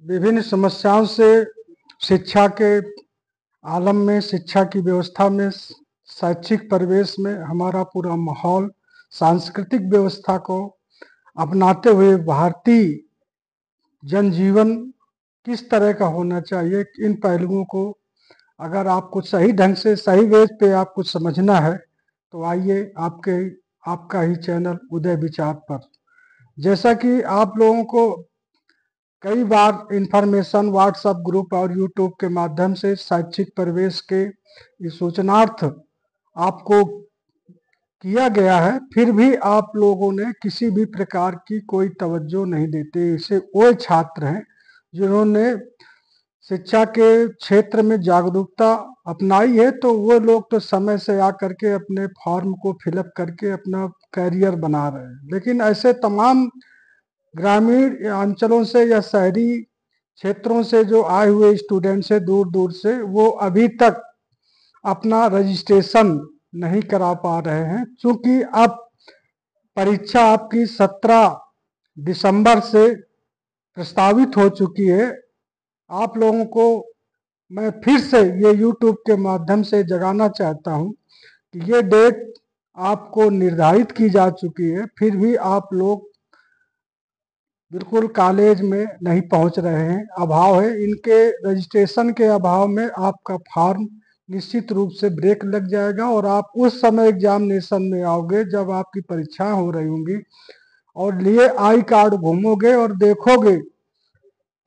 विभिन्न समस्याओं से शिक्षा के आलम में, शिक्षा की व्यवस्था में, शैक्षिक परिवेश में हमारा पूरा माहौल, सांस्कृतिक व्यवस्था को अपनाते हुए भारतीय जनजीवन किस तरह का होना चाहिए, इन पहलुओं को अगर आपको सही ढंग से, सही वेज पे आपको समझना है तो आइए आपका ही चैनल उदय विचार पर। जैसा कि आप लोगों को कई बार इंफॉर्मेशन व्हाट्सएप ग्रुप और यूट्यूब के माध्यम से शैक्षिक परिवेश के इस सूचनार्थ आपको किया गया है, फिर भी आप लोगों ने किसी भी प्रकार की कोई तवज्जो नहीं देते। इसे वो छात्र हैं जिन्होंने शिक्षा के क्षेत्र में जागरूकता अपनाई है, तो वो लोग तो समय से आकर के अपने फॉर्म को फिलअप करके अपना कैरियर बना रहे हैं। लेकिन ऐसे तमाम ग्रामीण अंचलों से या शहरी क्षेत्रों से जो आए हुए स्टूडेंट्स है दूर दूर से, वो अभी तक अपना रजिस्ट्रेशन नहीं करा पा रहे हैं, क्योंकि अब परीक्षा आपकी 17 दिसंबर से प्रस्तावित हो चुकी है। आप लोगों को मैं फिर से ये यूट्यूब के माध्यम से जगाना चाहता हूँ कि ये डेट आपको निर्धारित की जा चुकी है, फिर भी आप लोग बिल्कुल कॉलेज में नहीं पहुंच रहे हैं। अभाव है, इनके रजिस्ट्रेशन के अभाव में आपका फॉर्म निश्चित रूप से ब्रेक लग जाएगा और आप उस समय एग्जामिनेशन में आओगे जब आपकी परीक्षाएं हो रही होंगी और लिए आई कार्ड घूमोगे और देखोगे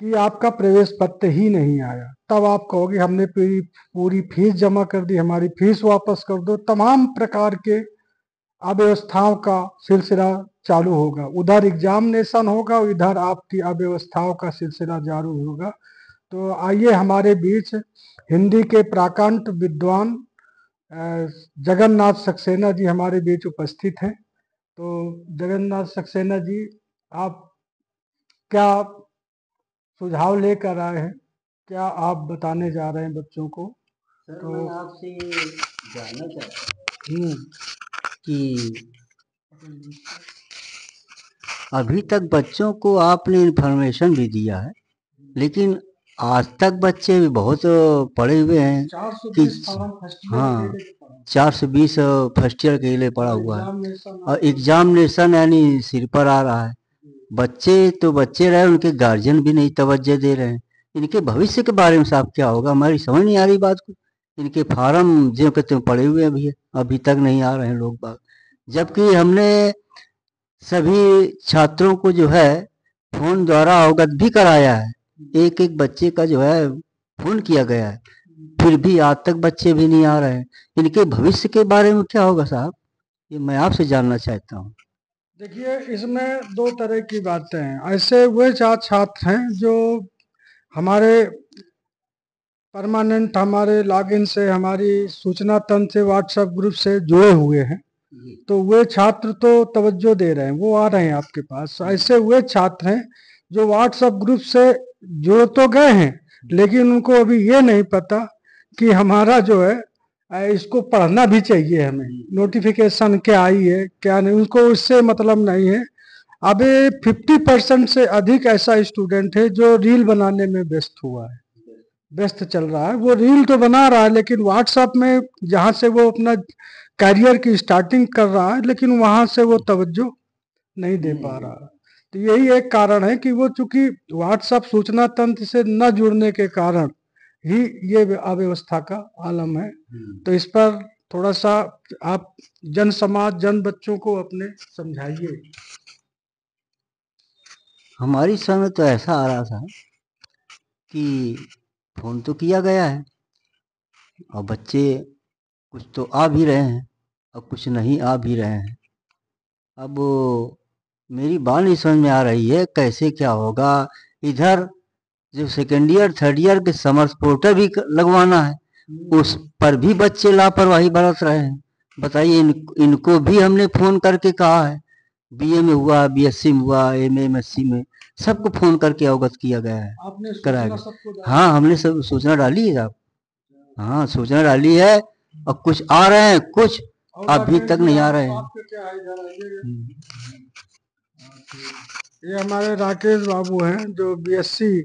कि आपका प्रवेश पत्र ही नहीं आया। तब आप कहोगे हमने पूरी फीस जमा कर दी, हमारी फीस वापस कर दो। तमाम प्रकार के अव्यवस्थाओं का सिलसिला चालू होगा, उधर एग्जामिनेशन होगा, इधर आपकी अव्यवस्थाओं का सिलसिला जारी होगा। तो आइए हमारे बीच हिंदी के प्राकांत विद्वान जगन्नाथ सक्सेना जी हमारे बीच उपस्थित हैं। तो जगन्नाथ सक्सेना जी, आप क्या सुझाव लेकर आए हैं, क्या आप बताने जा रहे हैं बच्चों को? सर तो मैं आपसे ये जानना चाहता हूँ कि अभी तक बच्चों को आपने इन्फॉर्मेशन भी दिया है, लेकिन आज तक बच्चे भी बहुत पढ़े हुए हैं कि 420 फर्स्ट ईयर के लिए पढ़ा हुआ है और एग्जामिनेशन यानी सिर पर आ रहा है। बच्चे तो बच्चे रहे, उनके गार्जियन भी नहीं तवज्जो दे रहे हैं। इनके भविष्य के बारे में साहब क्या होगा, हमारी समझ नहीं आ रही बात को। इनके फार्म जो कहते हैं पड़े हुए अभी तक नहीं आ रहे हैं लोग बाग, जबकि हमने सभी छात्रों को जो है फोन द्वारा अवगत भी कराया है। एक एक बच्चे का जो है फोन किया गया है, फिर भी आज तक बच्चे भी नहीं आ रहे हैं। इनके भविष्य के बारे में क्या होगा साहब, ये मैं आपसे जानना चाहता हूँ। देखिए, इसमें दो तरह की बातें हैं। ऐसे वे छात्र हैं जो हमारे परमानेंट हमारे लॉगिन से, हमारी सूचना तंत्र से, व्हाट्सएप ग्रुप से जुड़े हुए हैं, तो वे छात्र तो तवज्जो दे रहे हैं, वो आ रहे हैं आपके पास। ऐसे वे छात्र हैं जो व्हाट्सएप ग्रुप से जुड़ तो गए हैं, लेकिन उनको अभी ये नहीं पता कि हमारा जो है इसको पढ़ना भी चाहिए, हमें नोटिफिकेशन क्या आई है क्या नहीं, उनको उससे मतलब नहीं है। अभी 50% से अधिक ऐसा स्टूडेंट है जो रील बनाने में व्यस्त चल रहा है। वो रील तो बना रहा है, लेकिन व्हाट्सएप में जहाँ से वो अपना करियर की स्टार्टिंग कर रहा है, लेकिन वहां से वो तवज्जो नहीं दे पा रहा। तो यही एक कारण है कि वो चूंकि व्हाट्सएप सूचना तंत्र से न जुड़ने के कारण ही ये अव्यवस्था का आलम है। तो इस पर थोड़ा सा आप जन समाज, जन बच्चों को अपने समझाइए। हमारी समय तो ऐसा आ रहा था कि फोन तो किया गया है और बच्चे कुछ तो आ भी रहे हैं और कुछ नहीं आ भी रहे हैं। अब मेरी बात नहीं समझ में आ रही है कैसे क्या होगा। इधर जो सेकेंड ईयर थर्ड ईयर के समर पोर्टर भी लगवाना है, उस पर भी बच्चे लापरवाही बरत रहे हैं। बताइए, इनको भी हमने फोन करके कहा है, बीए में हुआ, बीएससी में हुआ, एमए एमएससी में सबको फोन करके अवगत किया गया है, कराया गया। हाँ, हमने सब सूचना डाली है साहब, हाँ सूचना डाली है और कुछ आ रहे हैं, कुछ अभी तक नहीं आ रहे हैं। ये हमारे राकेश बाबू हैं जो बीएससी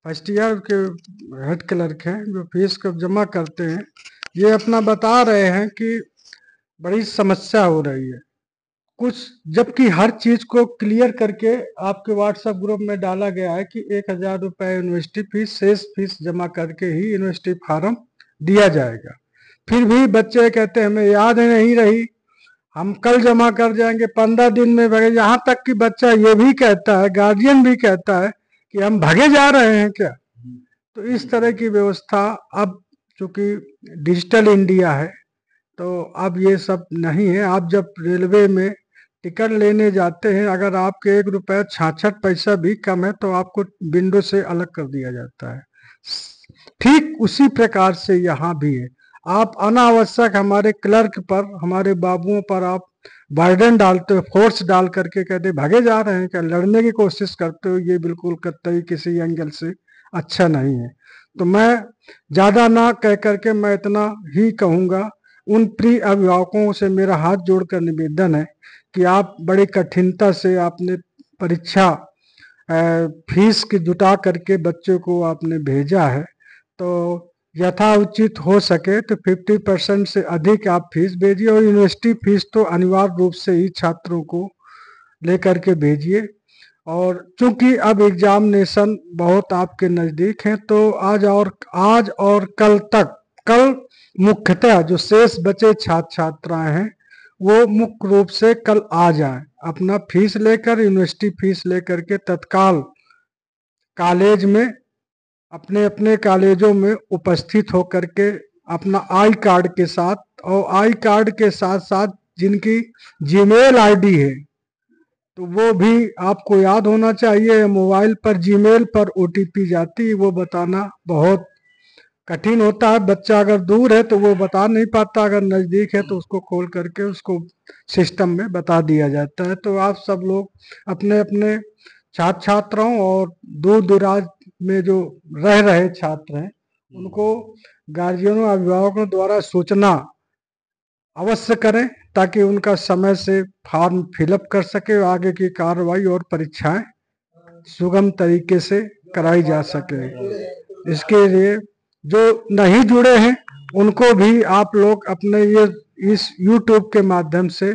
फर्स्ट ईयर के हेड क्लर्क हैं जो फीस को जमा करते हैं, ये अपना बता रहे हैं कि बड़ी समस्या हो रही है कुछ, जबकि हर चीज को क्लियर करके आपके व्हाट्सएप ग्रुप में डाला गया है कि 1,000 रुपए यूनिवर्सिटी फीस, शेष फीस जमा करके ही यूनिवर्सिटी फार्म दिया जाएगा। फिर भी बच्चे कहते हैं हमें याद नहीं रही, हम कल जमा कर जाएंगे, 15 दिन में भगे। यहाँ तक कि बच्चा ये भी कहता है, गार्जियन भी कहता है कि हम भगे जा रहे हैं क्या। तो इस तरह की व्यवस्था अब, चूंकि डिजिटल इंडिया है तो अब ये सब नहीं है। आप जब रेलवे में टिकट लेने जाते हैं, अगर आपके 1 रुपया 66 पैसा भी कम है तो आपको विंडो से अलग कर दिया जाता है। ठीक उसी प्रकार से यहाँ भी है। आप अनावश्यक हमारे क्लर्क पर, हमारे बाबुओं पर आप बर्डन डालते हो, फोर्स डाल करके कहते भागे जा रहे हैं क्या, लड़ने की कोशिश करते हो, ये बिल्कुल कतई किसी एंगल से अच्छा नहीं है। तो मैं ज्यादा ना कह करके मैं इतना ही कहूँगा, उन प्रिय अभिभावकों से मेरा हाथ जोड़कर निवेदन है कि आप बड़ी कठिनता से आपने परीक्षा फीस की जुटा करके बच्चों को आपने भेजा है, तो यथाउचित हो सके तो 50% से अधिक आप फीस भेजिए, और यूनिवर्सिटी फीस तो अनिवार्य रूप से ही छात्रों को लेकर के भेजिए। और चूंकि अब एग्जामिनेशन बहुत आपके नज़दीक हैं, तो आज और कल तक, कल मुख्यतः जो शेष बचे छात्र छात्राएं हैं वो मुख्य रूप से कल आ जाएं, अपना फीस लेकर, यूनिवर्सिटी फीस लेकर के तत्काल कॉलेज में, अपने अपने कॉलेजों में उपस्थित होकर के अपना आई कार्ड के साथ, और आई कार्ड के साथ साथ जिनकी जीमेल आईडी है तो वो भी आपको याद होना चाहिए। मोबाइल पर जीमेल पर ओटीपी जाती है, वो बताना बहुत कठिन होता है। बच्चा अगर दूर है तो वो बता नहीं पाता, अगर नज़दीक है तो उसको खोल करके उसको सिस्टम में बता दिया जाता है। तो आप सब लोग अपने अपने छात्र छात्राओं और दूर दराज में जो रह रहे छात्र हैं उनको गार्जियनों, अभिभावकों द्वारा सूचना अवश्य करें, ताकि उनका समय से फॉर्म फिलअप कर सके, आगे की कार्रवाई और परीक्षाएं सुगम तरीके से कराई जा सके। इसके लिए जो नहीं जुड़े हैं उनको भी आप लोग अपने ये इस YouTube के माध्यम से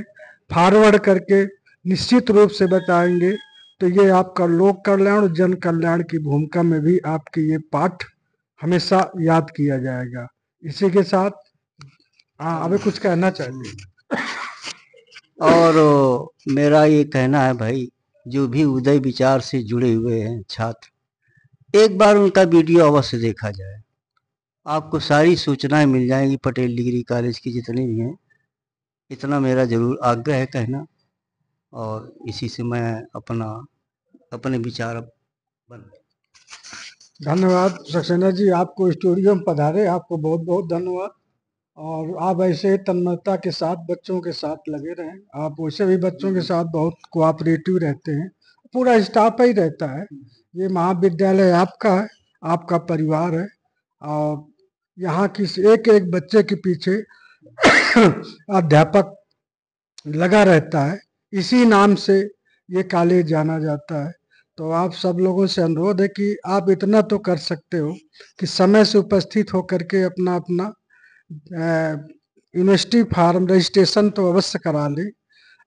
फॉरवर्ड करके निश्चित रूप से बताएंगे, तो ये आपका लोक कल्याण और जन कल्याण की भूमिका में भी आपकी ये पाठ हमेशा याद किया जाएगा। इसी के साथ अभी कुछ कहना चाहिए। और मेरा ये कहना है भाई, जो भी उदय विचार से जुड़े हुए हैं छात्र, एक बार उनका वीडियो अवश्य देखा जाए, आपको सारी सूचनाएं मिल जाएंगी पटेल डिग्री कॉलेज की जितनी भी हैं। इतना मेरा जरूर आग्रह है कहना, और इसी से मैं अपने विचार बन। धन्यवाद सक्सेना जी, आपको स्टूडियो में पधारे, आपको बहुत बहुत धन्यवाद। और आप ऐसे तन्मयता के साथ बच्चों के साथ लगे रहें, आप वैसे भी बच्चों के साथ बहुत कोऑपरेटिव रहते हैं, पूरा स्टाफ ही रहता है। ये महाविद्यालय आपका है, आपका परिवार है, और यहाँ किसी एक एक बच्चे के पीछे अध्यापक लगा रहता है, इसी नाम से ये कॉलेज जाना जाता है। तो आप सब लोगों से अनुरोध है कि आप इतना तो कर सकते हो कि समय से उपस्थित होकर के अपना अपना यूनिवर्सिटी फार्म रजिस्ट्रेशन तो अवश्य करा लें।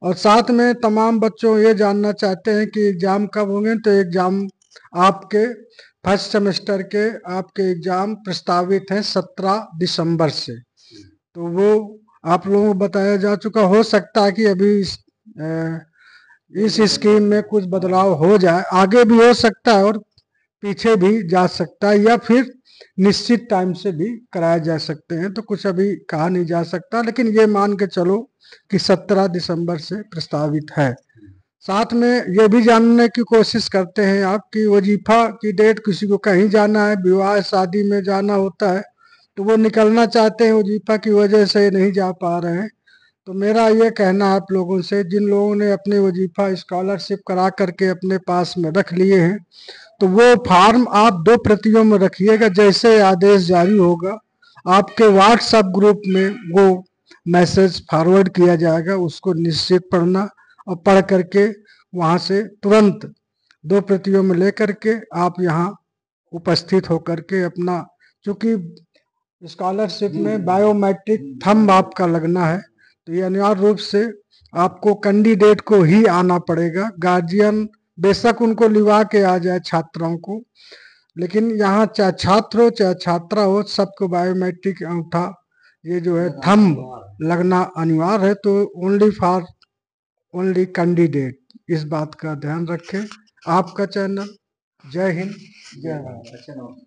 और साथ में तमाम बच्चों ये जानना चाहते हैं कि एग्ज़ाम कब होंगे, तो एग्ज़ाम आपके फर्स्ट सेमेस्टर के आपके एग्ज़ाम प्रस्तावित हैं 17 दिसंबर से, तो वो आप लोगों को बताया जा चुका। हो सकता है कि अभी इस स्कीम में कुछ बदलाव हो जाए, आगे भी हो सकता है और पीछे भी जा सकता है, या फिर निश्चित टाइम से भी कराए जा सकते हैं, तो कुछ अभी कहा नहीं जा सकता, लेकिन ये मान के चलो कि 17 दिसंबर से प्रस्तावित है। साथ में ये भी जानने की कोशिश करते हैं आप कि वजीफा की डेट, किसी को कहीं जाना है, विवाह शादी में जाना होता है, तो वो निकलना चाहते हैं, वजीफा की वजह से नहीं जा पा रहे हैं। तो मेरा ये कहना है आप लोगों से, जिन लोगों ने अपने वजीफा स्कॉलरशिप करा करके अपने पास में रख लिए हैं, तो वो फार्म आप 2 प्रतियों में रखिएगा। जैसे आदेश जारी होगा आपके व्हाट्सएप ग्रुप में वो मैसेज फॉरवर्ड किया जाएगा, उसको निश्चित पढ़ना, और पढ़ करके वहाँ से तुरंत 2 प्रतियों में लेकर के आप यहाँ उपस्थित होकर के अपना, चूंकि स्कॉलरशिप में बायोमेट्रिक थंब आपका लगना है, तो ये अनिवार्य रूप से आपको कैंडिडेट को ही आना पड़ेगा। गार्जियन बेशक उनको लिवा के आ जाए छात्राओं को, लेकिन यहाँ चाहे छात्र हो चाहे छात्रा हो, सबको बायोमेट्रिक अंगूठा ये जो है थंब लगना अनिवार्य है। तो ओनली कैंडिडेट, इस बात का ध्यान रखें। आपका चैनल। जय हिंद, जय भारत।